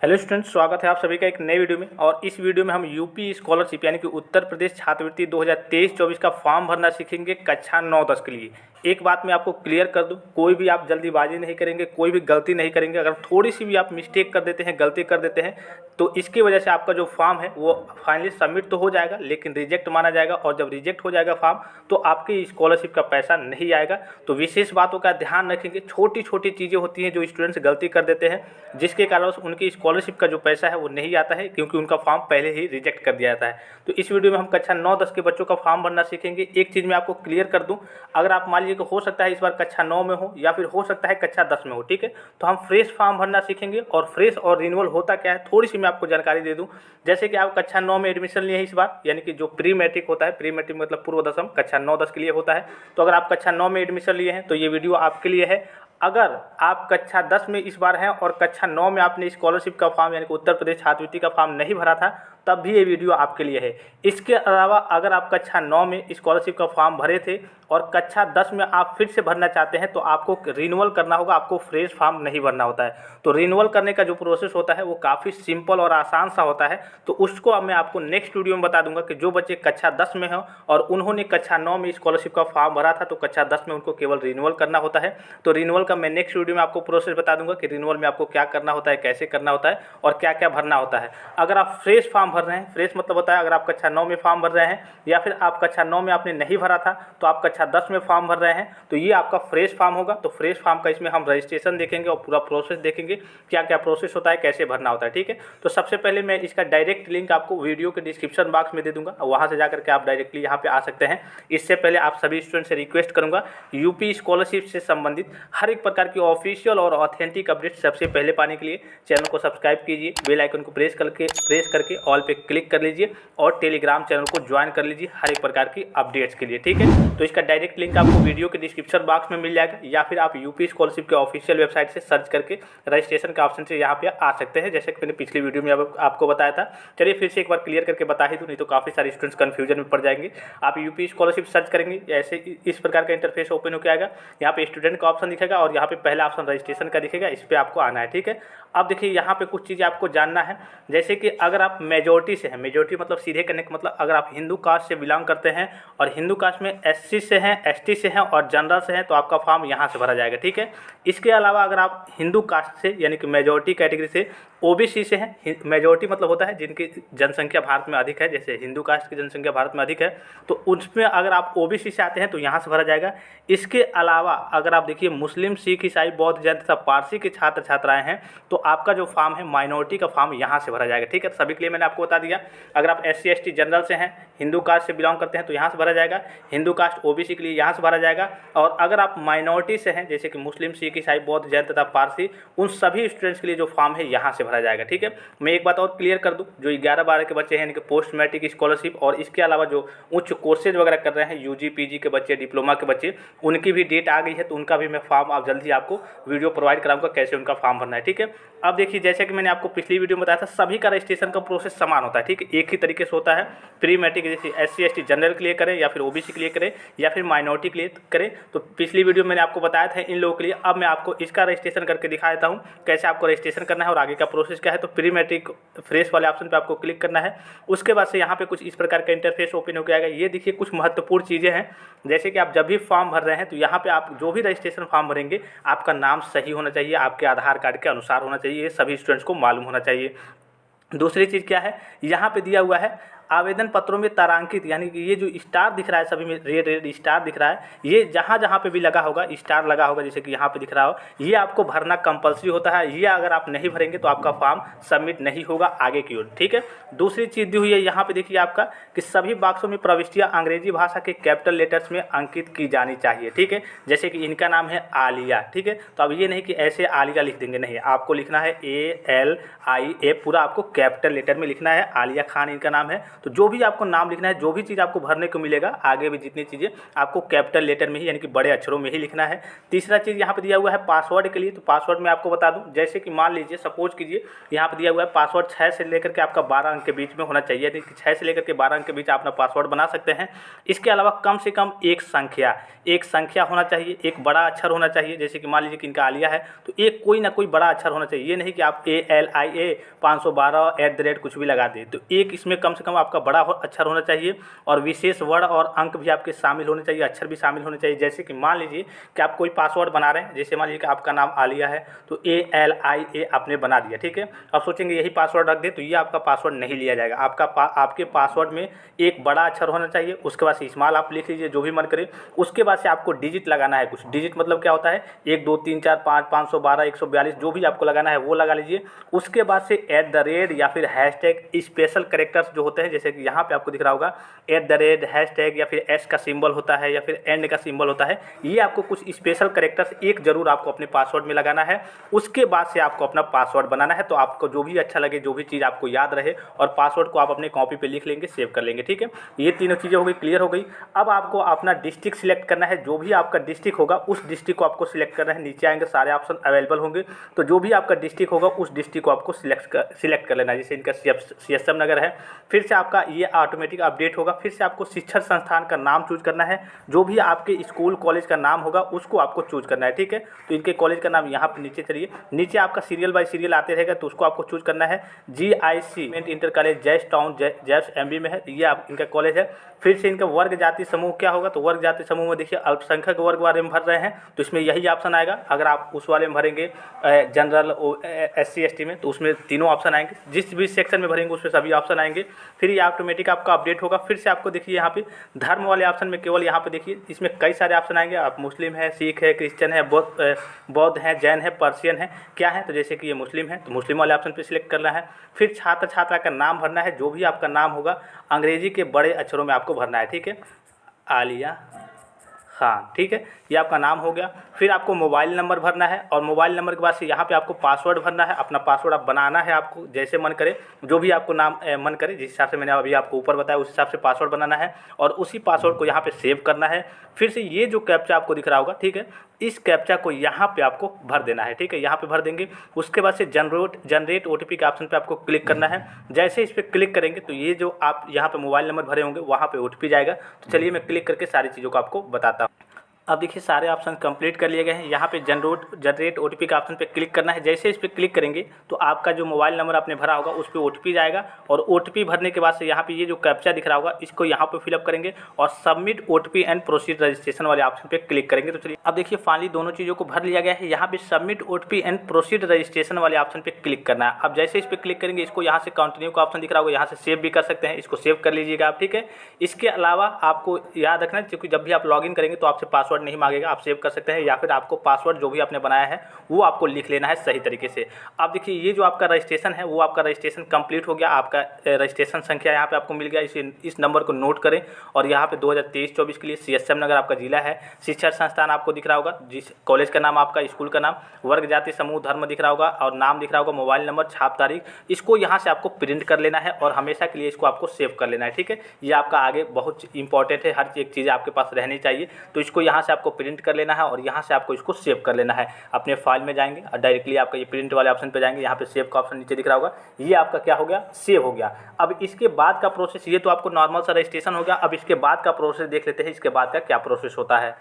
Hello students, स्वागत है आप सभी का एक नए वीडियो में। और इस वीडियो में हम यूपी स्कॉलरशिप यानी कि उत्तर प्रदेश छात्रवृत्ति 2023-24 का फॉर्म भरना सीखेंगे कक्षा 9-10 के लिए। एक बात मैं आपको क्लियर कर दूं, कोई भी आप जल्दीबाजी नहीं करेंगे, कोई भी गलती नहीं करेंगे। अगर थोड़ी सी भी आप मिस्टेक कर देते हैं, गलती कर देते हैं, तो इसकी वजह से आपका जो फॉर्म है वो फाइनली सबमिट तो हो जाएगा लेकिन रिजेक्ट माना जाएगा। और जब रिजेक्ट हो जाएगा फॉर्म तो आपकी स्कॉलरशिप का पैसा नहीं आएगा। तो विशेष बातों का ध्यान रखेंगे। छोटी छोटी चीज़ें होती हैं जो स्टूडेंट्स गलती कर देते हैं, जिसके कारण उनकी स्कॉलरशिप का जो पैसा है वो नहीं आता है, क्योंकि उनका फॉर्म पहले ही रिजेक्ट कर दिया जाता है। तो इस वीडियो में हम कक्षा 9-10 के बच्चों का फॉर्म भरना सीखेंगे। एक चीज़ मैं आपको क्लियर कर दूं, अगर आप मान लीजिए कि हो सकता है इस बार कक्षा 9 में हो या फिर हो सकता है कक्षा 10 में हो, ठीक है, तो हम फ्रेश फॉर्म भरना सीखेंगे। और फ्रेश और रिन्यूअल होता क्या है थोड़ी सी मैं आपको जानकारी दे दूं। जैसे कि आप कक्षा 9 में एडमिशन लिए हैं इस बार, यानी कि जो प्री मैट्रिक होता है, प्री मैट्रिक मतलब पूर्व दसम, कक्षा 9-10 के लिए होता है। तो अगर आप कक्षा 9 में एडमिशन लिए हैं तो ये वीडियो आपके लिए है। अगर आप कक्षा 10 में इस बार हैं और कक्षा 9 में आपने स्कॉलरशिप का फॉर्म यानी कि उत्तर प्रदेश छात्रवृत्ति का फॉर्म नहीं भरा था, तब भी ये वीडियो आपके लिए है। इसके अलावा अगर आप कक्षा 9 में स्कॉलरशिप का फॉर्म भरे थे और कक्षा 10 में आप फिर से भरना चाहते हैं तो आपको रिन्यूअल करना होगा, आपको फ्रेश फॉर्म नहीं भरना होता है। तो रिन्यूअल करने का जो प्रोसेस होता है वो काफ़ी सिंपल और आसान सा होता है। तो उसको अब मैं आपको नेक्स्ट वीडियो में बता दूंगा कि जो बच्चे कक्षा 10 में हो और उन्होंने कक्षा 9 में स्कॉलरशिप का फॉर्म भरा था तो कक्षा 10 में उनको केवल रिन्यूअल करना होता है। तो रिन्यूअल का मैं नेक्स्ट वीडियो में आपको प्रोसेस बता दूंगा कि रिन्यूअल में आपको क्या करना होता है, कैसे करना होता है और क्या क्या भरना होता है। अगर आप फ्रेश फॉर्म भर रहे हैं, फ्रेश मतलब होता है अगर आप कक्षा 9 में फॉर्म भर रहे हैं या फिर आप कक्षा 9 में आपने नहीं भरा था तो आप कक्षा 10 में फॉर्म भर रहे हैं, तो ये आपका फ्रेश फॉर्म होगा। तो फ्रेश फॉर्म का इसमें हम रजिस्ट्रेशन देखेंगे और पूरा प्रोसेस देखेंगे, क्या क्या प्रोसेस होता है, कैसे भरना होता है, ठीक है। तो सबसे पहले मैं इसका डायरेक्ट लिंक आपको वीडियो के डिस्क्रिप्शन बॉक्स में दे दूंगा, वहाँ से जाकर के आप डायरेक्टली यहाँ पे आ सकते हैं। इससे पहले आप सभी स्टूडेंट से रिक्वेस्ट करूँगा, यूपी स्कॉलरशिप से संबंधित हर एक प्रकार की ऑफिशियल और ऑथेंटिक अपडेट सबसे पहले पाने के लिए चैनल को सब्सक्राइब कीजिए, बेल आइकन को प्रेस करके ऑल पे क्लिक कर लीजिए और टेलीग्राम चैनल को ज्वाइन कर लीजिए हर एक प्रकार की अपडेट्स के लिए, ठीक है। तो इसका डायरेक्ट लिंक आपको वीडियो के डिस्क्रिप्शन बॉक्स में मिल जाएगा या फिर आप यूपी स्कॉलरशिप के ऑफिशियल वेबसाइट से सर्च करके रजिस्ट्रेशन के ऑप्शन से यहाँ पे आ सकते हैं, जैसे कि मैंने पिछली वीडियो में आपको बताया था। चलिए फिर से एक बार क्लियर करके बता ही दूँ, नहीं तो काफ़ी सारे स्टूडेंट्स कन्फ्यूजन में पड़ जाएंगे। आप यूपी स्कॉलरशिप सर्च करेंगे, ऐसे इस प्रकार का इंटरफेस ओपन होकर आएगा। यहाँ पे स्टूडेंट का ऑप्शन दिखेगा और यहाँ पे पहला ऑप्शन रजिस्ट्रेशन का दिखेगा, इस पर आपको आना है, ठीक है। अब देखिए यहाँ पे कुछ चीज़ें आपको जानना है, जैसे कि अगर आप मेजॉरिटी से हैं, मेजॉरिटी मतलब सीधे करने का मतलब अगर आप हिंदू कास्ट से बिलोंग करते हैं और हिंदू कास्ट में एससी से हैं, एसटी से हैं और जनरल से हैं तो आपका फॉर्म यहाँ से भरा जाएगा, ठीक है। इसके अलावा अगर आप हिंदू कास्ट से यानी कि मेजॉरिटी कैटेगरी से ओबीसी से हैं, मेजॉरिटी मतलब होता है जिनकी जनसंख्या भारत में अधिक है, जैसे हिंदू कास्ट की जनसंख्या भारत में अधिक है तो उसमें अगर आप ओबीसी से आते हैं तो यहाँ से भरा जाएगा। इसके अलावा अगर आप देखिए मुस्लिम, सिख, ईसाई, बौद्ध, जैन तथा पारसी के छात्र छात्राएं हैं तो आपका जो फॉर्म है माइनॉरिटी का फॉर्म यहाँ से भरा जाएगा, ठीक है। सभी के लिए मैंने आपको बता दिया। अगर आप एससी, एसटी, जनरल से हैं, हिंदू कास्ट से बिलोंग करते हैं तो यहाँ से भरा जाएगा। हिंदू कास्ट ओबीसी के लिए यहाँ से भरा जाएगा। और अगर आप माइनॉरिटी से हैं जैसे कि मुस्लिम, सिख, ईसाई, बौद्ध, जैन तथा पारसी, उन सभी स्टूडेंट्स के लिए जो फॉर्म है यहाँ से भरा जाएगा, ठीक है। मैं एक बात और क्लियर कर दूँ, जो 11-12 के बच्चे हैं यानी कि पोस्ट मैट्रिक स्कॉलरशिप और इसके अलावा जो उच्च कोर्सेज वगैरह कर रहे हैं, यूजी, पीजी के बच्चे, डिप्लोमा के बच्चे, उनकी भी डेट आ गई है तो उनका भी मैं फॉर्म आप जल्द ही आपको वीडियो प्रोवाइड कराऊंगा कैसे उनका फॉर्म भरना है, ठीक है। अब देखिए जैसे कि मैंने आपको पिछली वीडियो में बताया था, सभी का रजिस्ट्रेशन का प्रोसेस समान होता है, ठीक है, एक ही तरीके से होता है। प्री मैट्रिक जैसे एससी, एसटी, जनरल के लिए करें या फिर ओबीसी के लिए करें या फिर माइनॉरिटी के लिए करें, तो पिछली वीडियो मैंने आपको बताया था इन लोगों के लिए। अब मैं आपको इसका रजिस्ट्रेशन करके दिखा देता हूँ कैसे आपको रजिस्ट्रेशन करना है और आगे का प्रोसेस क्या है। तो प्री मैट्रिक फ्रेश वाले ऑप्शन पर आपको क्लिक करना है। उसके बाद से यहाँ पे कुछ इस प्रकार का इंटरफेस ओपन होकर आएगा। ये देखिए कुछ महत्वपूर्ण चीज़ें हैं, जैसे कि आप जब भी फॉर्म भर रहे हैं तो यहाँ पे आप जो भी रजिस्ट्रेशन फॉर्म भरेंगे आपका नाम सही होना चाहिए, आपके आधार कार्ड के अनुसार होना चाहिए, ये सभी स्टूडेंट्स को मालूम होना चाहिए। दूसरी चीज़ क्या है, यहाँ पे दिया हुआ है आवेदन पत्रों में तारांकित, यानी कि ये जो स्टार दिख रहा है सभी में रेड स्टार दिख रहा है, ये जहाँ जहाँ पे भी लगा होगा स्टार लगा होगा, जैसे कि यहाँ पे दिख रहा हो, ये आपको भरना कंपलसरी होता है। ये अगर आप नहीं भरेंगे तो आपका फॉर्म सबमिट नहीं होगा आगे की ओर, ठीक है। दूसरी चीज़ दी हुई है यहाँ पे देखिए आपका कि सभी बॉक्सों में प्रविष्टियाँ अंग्रेजी भाषा के कैपिटल लेटर्स में अंकित की जानी चाहिए, ठीक है। जैसे कि इनका नाम है आलिया, ठीक है, तो अब ये नहीं कि ऐसे आलिया लिख देंगे, नहीं, आपको लिखना है ALIA, पूरा आपको कैपिटल लेटर में लिखना है। आलिया खान इनका नाम है तो जो भी आपको नाम लिखना है, जो भी चीज़ आपको भरने को मिलेगा आगे भी जितनी चीज़ें आपको कैपिटल लेटर में ही यानी कि बड़े अक्षरों में ही लिखना है। तीसरा चीज़ यहाँ पे दिया हुआ है पासवर्ड के लिए। तो पासवर्ड में आपको बता दूँ, जैसे कि मान लीजिए सपोज कीजिए यहाँ पे दिया हुआ है पासवर्ड 6 से लेकर के आपका 12 अंक के बीच में होना चाहिए। यानी कि 6 से लेकर के 12 अंक के बीच आप अपना पासवर्ड बना सकते हैं। इसके अलावा कम से कम एक संख्या होना चाहिए, एक बड़ा अक्षर होना चाहिए। जैसे कि मान लीजिए कि इनका आलिया है तो एक कोई ना कोई बड़ा अक्षर होना चाहिए। ये नहीं कि आप ALIA 512 कुछ भी लगा दें। तो एक इसमें कम से कम आपका बड़ा अक्षर होना चाहिए और विशेष वर्ड और अंक भी आपके शामिल होने चाहिए, अक्षर भी शामिल होने चाहिए। जैसे कि मान लीजिए कि आप कोई पासवर्ड बना रहे हैं, जैसे मान लीजिए कि आपका नाम आलिया है तो ALIA आपने बना दिया, ठीक है। अब सोचेंगे यही पासवर्ड रख दें तो ये आपका पासवर्ड नहीं लिया जाएगा। आपके पासवर्ड में एक बड़ा अक्षर होना चाहिए, उसके बाद से स्मॉल आप लिख लीजिए जो भी मन करे। उसके बाद से आपको डिजिट लगाना है। कुछ डिजिट मतलब क्या होता है, 1 2 3 4 5 512 142 जो भी आपको लगाना है वो लगा लीजिए। उसके बाद से @ या फिर हैशटैग स्पेशल कैरेक्टर्स जो होते हैं, जैसे कि यहाँ पे आपको दिख रहा होगा @ हैशटैग या फिर S का सिंबल होता है या फिर एंड का सिंबल होता है। ये आपको कुछ स्पेशल कैरेक्टर्स एक जरूर आपको अपने पासवर्ड में लगाना है। उसके बाद से आपको अपना पासवर्ड बनाना है। तो आपको जो भी अच्छा लगे, जो भी चीज़ आपको याद रहे, और पासवर्ड को आप अपने कॉपी पे लिख लेंगे, सेव कर लेंगे, ठीक है। ये तीनों चीज़ें हो गई, क्लियर हो गई। अब आपको अपना डिस्ट्रिक्ट सिलेक्ट करना है। जो भी आपका डिस्ट्रिक्ट होगा उस डिस्ट्रिक्ट को आपको सिलेक्ट करना है। नीचे आएंगे सारे ऑप्शन अवेलेबल होंगे, तो जो भी आपका डिस्ट्रिक्ट होगा उस डिस्ट्रिक्ट को आपको सिलेक्ट कर लेना है। जैसे इनका CSM नगर है, फिर से आपका ये ऑटोमेटिक अपडेट होगा। फिर से आपको शिक्षण संस्थान का नाम चूज करना है। जो भी आपके स्कूल कॉलेज का नाम होगा उसको आपको चूज करना है, ठीक है। तो इनके कॉलेज का नाम यहाँ पर नीचे चलिए, नीचे आपका सीरियल बाय सीरियल आते रहेगा तो उसको आपको चूज करना है। GIC इंटर कॉलेज जैस टाउन जैस MB में है, ये आप इनका कॉलेज है। फिर से इनका वर्ग जाति समूह क्या होगा, तो वर्ग जाति समूह में देखिए अल्पसंख्यक वर्ग वाले में भर रहे हैं तो इसमें यही ऑप्शन आएगा। अगर आप उस वाले में भरेंगे जनरल SC ST में तो उसमें तीनों ऑप्शन आएंगे। जिस भी सेक्शन में भरेंगे उसमें सभी ऑप्शन आएंगे। फिर ये ऑटोमेटिक आपका अपडेट होगा। फिर से आपको देखिए यहाँ पे धर्म वाले ऑप्शन में केवल यहाँ पे देखिए इसमें कई सारे ऑप्शन आएंगे। आप मुस्लिम है, सिख है, क्रिश्चियन है, बौद्ध है, जैन है, पर्शियन है, क्या है। तो जैसे कि ये मुस्लिम है तो मुस्लिम वाले ऑप्शन पे सिलेक्ट करना है। फिर छात्र छात्रा का नाम भरना है। जो भी आपका नाम होगा अंग्रेजी के बड़े अक्षरों में आपको भरना है, ठीक है। आलिया हाँ, ठीक है, ये आपका नाम हो गया। फिर आपको मोबाइल नंबर भरना है और मोबाइल नंबर के बाद से यहाँ पे आपको पासवर्ड भरना है। अपना पासवर्ड आप बनाना है, आपको जैसे मन करे, जो भी आपको नाम मन करे, जिस हिसाब से मैंने अभी आपको ऊपर बताया उस हिसाब से पासवर्ड बनाना है और उसी पासवर्ड को यहाँ पे सेव करना है। फिर से ये जो कैप्चा आपको दिख रहा होगा, ठीक है, इस कैप्चा को यहाँ पे आपको भर देना है, ठीक है। यहाँ पे भर देंगे। उसके बाद से जनरेट OTP के ऑप्शन पे आपको क्लिक करना है। जैसे इस पर क्लिक करेंगे तो ये जो आप यहाँ पे मोबाइल नंबर भरे होंगे वहाँ पे OTP जाएगा। तो चलिए मैं क्लिक करके सारी चीज़ों को आपको बताता हूँ। अब देखिए सारे ऑप्शन कंप्लीट कर लिए गए हैं। यहाँ पे जनरेट OTP का ऑप्शन पे क्लिक करना है। जैसे इस पर क्लिक करेंगे तो आपका जो मोबाइल नंबर आपने भरा होगा उस पर OTP जाएगा और OTP भरने के बाद से यहाँ पे ये जो कैप्चा दिख रहा होगा इसको यहाँ पे फिलअप करेंगे और submit OTP and proceed registration वाले ऑप्शन पे क्लिक करेंगे। तो चलिए अब देखिए फाइनली दोनों चीज़ों को भर लिया गया है। यहाँ पे submit OTP and proceed registration वाले ऑप्शन पे क्लिक करना है। अब जैसे इस पर क्लिक करेंगे इसको यहाँ से कंटिन्यू का ऑप्शन दिख रहा होगा, यहाँ से सेव भी कर सकते हैं, इसको सेव कर लीजिएगा आप, ठीक है। इसके अलावा आपको याद रखना है क्योंकि जब भी आप लॉगिन करेंगे तो आपसे पासवर्ड नहीं मांगेगा, आप सेव कर सकते हैं या फिर आपको पासवर्ड जो भी आपने बनाया है वो आपको लिख लेना है सही तरीके से। अब देखिए ये जो आपका रजिस्ट्रेशन है वो आपका रजिस्ट्रेशन कंप्लीट हो गया। आपका रजिस्ट्रेशन संख्या यहाँ पे आपको मिल गया। इस नंबर को नोट करें और यहाँ पे 2023-24 के लिए CSM नगर आपका जिला है। शिक्षण संस्थान आपको दिख रहा होगा, जिस कॉलेज का नाम, आपका स्कूल का नाम, वर्ग जाति समूह धर्म दिख रहा होगा और नाम दिख रहा होगा, मोबाइल नंबर, छाप तारीख। इसको यहाँ से आपको प्रिंट कर लेना है और हमेशा के लिए इसको आपको सेव कर लेना है, ठीक है। ये आपका आगे बहुत इंपॉर्टेंट है, हर एक चीज़ आपके पास रहनी चाहिए। तो इसको यहाँ से आपको प्रिंट कर लेना है और यहाँ से आपको इसको सेव कर लेना है। अपने फाइल में जाएंगे और डायरेक्टली आपका ये प्रिंट वाले ऑप्शन पे जाएंगे, यहाँ पे सेव का ऑप्शन नीचे दिख रहा होगा, ये आपका क्या हो गया, सेव हो गया। अब इसके बाद का प्रोसेस, ये तो आपको नॉर्मल सा रजिस्ट्रेशन हो गया। अब इसके बाद का प्रोसेस देख लेते हैं, इसके बाद का क्या प्रोसेस होता है।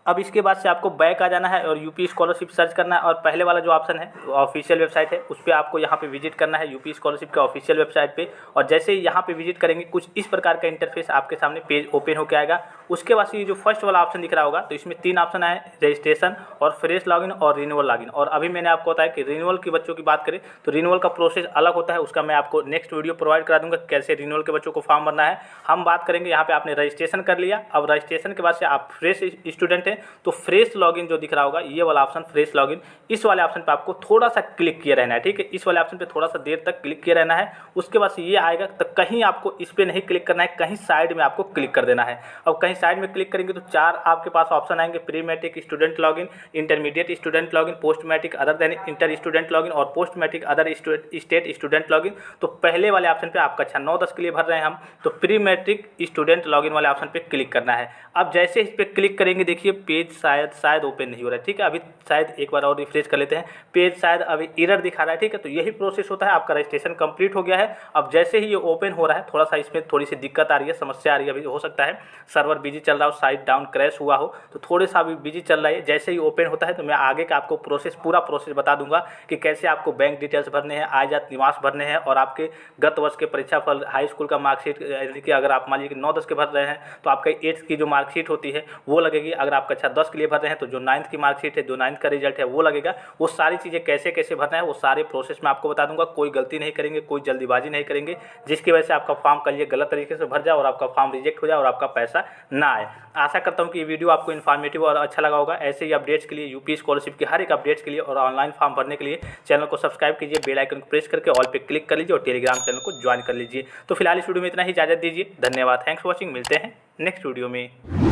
अब इसके बाद से आपको बैक आ जाना है और यूपी स्कॉलरशिप सर्च करना है और पहले वाला जो ऑप्शन है ऑफिशियल वेबसाइट है उस पर आपको यहाँ पे विजिट करना है, यूपी स्कॉलरशिप के ऑफिशियल वेबसाइट पे। और जैसे ही यहाँ पे विजिट करेंगे कुछ इस प्रकार का इंटरफेस आपके सामने पेज ओपन होकर आएगा। उसके बाद से ये जो फर्स्ट वाला ऑप्शन दिख रहा होगा तो इसमें 3 ऑप्शन आए, रजिस्ट्रेशन और फ्रेश लॉगिन और रिन्यूअल लॉगिन। और अभी मैंने आपको बताया कि रिन्यूअल के बच्चों की बात करें तो रिन्यूअल का प्रोसेस अलग होता है, उसका मैं आपको नेक्स्ट वीडियो प्रोवाइड करा दूंगा कैसे रिन्यूअल के बच्चों को फॉर्म भरना है। हम बात करेंगे यहाँ पे आपने रजिस्ट्रेशन कर लिया, अब रजिस्ट्रेशन के बाद से आप फ्रेश स्टूडेंट हैं तो फ्रेश लॉगिन जो दिख रहा होगा ये वाला ऑप्शन फ्रेश लॉगिन, इस वाले ऑप्शन पे आपको थोड़ा सा क्लिक किए रहना है, ठीक है। इस वाले ऑप्शन पे थोड़ा सा देर तक क्लिक किए रहना है। उसके बाद से ये आएगा तो कहीं आपको इस पर नहीं क्लिक करना है, कहीं साइड में आपको क्लिक कर देना है। अब कहीं साइड में क्लिक करेंगे तो 4 आपके पास ऑप्शन आएंगे, pre matric student login, intermediate student login, post matric other than inter student login और post matric other state student login. तो पहले वाले ऑप्शन पे आप कक्षा 9-10 के लिए भर रहे हैं हम, तो प्री मैट्रिक स्टूडेंट लॉगिन वाले ऑप्शन पे क्लिक करना है। अब जैसे इस पर क्लिक करेंगे देखिए पेज शायद ओपन नहीं हो रहा है, ठीक है। अभी शायद एक बार और रिफ्रेश कर लेते हैं, पेज शायद अभी एरर दिखा रहा है, ठीक है। तो यही प्रोसेस होता है, आपका रजिस्ट्रेशन कंप्लीट हो गया है। अब जैसे ही ये ओपन हो रहा है, थोड़ा सा इसमें थोड़ी सी दिक्कत आ रही है, समस्या आ रही है, अभी हो सकता है सर्वर बिजी चल रहा हो, साइट डाउन क्रैश हुआ हो, तो थोड़े सा अभी बिजी चल रहा है। जैसे ही ओपन होता है तो मैं आगे का आपको पूरा प्रोसेस बता दूंगा कि कैसे आपको बैंक डिटेल्स भरने हैं, आय जात निवास भरने हैं और आपके गत वर्ष के परीक्षा फल, हाई स्कूल का मार्कशीट, यानी कि अगर आप मान लीजिए 9-10 के भर रहे हैं तो आपका 8th की जो मार्कशीट होती है वो लगेगी। अगर आप कक्षा 10 के लिए भर रहे हैं तो जो 9th की मार्कशीट है, जो 9th का रिजल्ट है वो लगेगा। वो सारी चीज़ें कैसे कैसे भरना है वो सारे प्रोसेस में आपको बता दूंगा। कोई गलती नहीं करेंगे, कोई जल्दीबाजी नहीं करेंगे जिसकी वजह से आपका फॉर्म कल ये गलत तरीके से भर जाए और आपका फॉर्म रिजेक्ट हो जाए और आपका पैसा ना आए। आशा करता हूँ कि ये वीडियो आपको इन्फॉर्मेटिव और अच्छा लगा होगा। ऐसे ही अपडेट्स के लिए, यूपी स्कॉलरशिप के हर एक अपडेट्स के लिए और ऑनलाइन फॉर्म भरने के लिए चैनल को सब्सक्राइब कीजिए, बेल आइकन को प्रेस करके ऑल पे क्लिक कर लीजिए और टेलीग्राम चैनल को ज्वाइन कर लीजिए। तो फिलहाल इस वीडियो में इतना ही, इजाजत दीजिए। धन्यवाद, थैंक्स फॉर वॉचिंग। मिलते हैं नेक्स्ट वीडियो में।